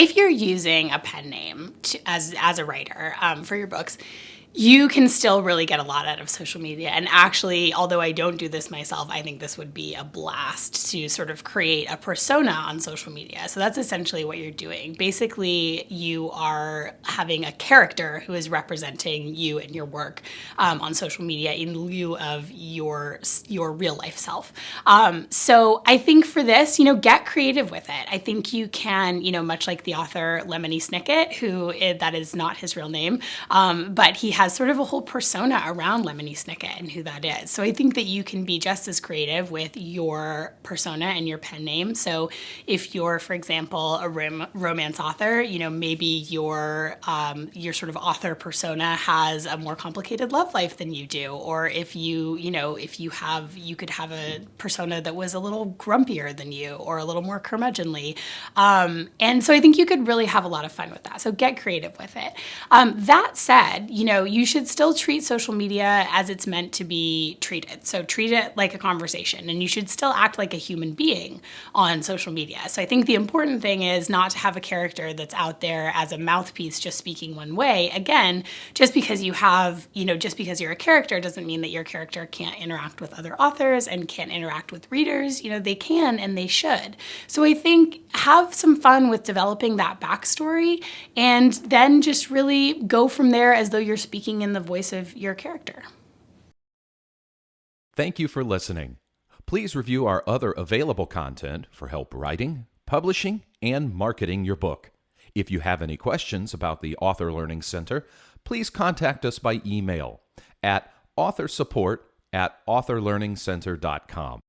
if you're using a pen name as a writer for your books, you can still really get a lot out of social media. And actually, although I don't do this myself, I think this would be a blast to sort of create a persona on social media. So that's essentially what you're doing. Basically, you are having a character who is representing you and your work on social media in lieu of your real life self. So I think for this, get creative with it. I think you can, much like the author Lemony Snicket, that is not his real name, but he has sort of a whole persona around Lemony Snicket and who that is. So I think that you can be just as creative with your persona and your pen name. So if you're, for example, a romance author, maybe your sort of author persona has a more complicated love life than you do. Or if you could have a persona that was a little grumpier than you or a little more curmudgeonly. And so I think you could really have a lot of fun with that. So get creative with it. That said, you should still treat social media as it's meant to be treated. So treat it like a conversation, and you should still act like a human being on social media. So I think the important thing is not to have a character that's out there as a mouthpiece just speaking one way. Again, just because you're a character doesn't mean that your character can't interact with other authors and can't interact with readers. They can and they should. So I think have some fun with developing that backstory and then just really go from there as though you're speaking in the voice of your character. Thank you for listening. Please review our other available content for help writing, publishing, and marketing your book. If you have any questions about the Author Learning Center, please contact us by email at authorsupport@authorlearningcenter.com.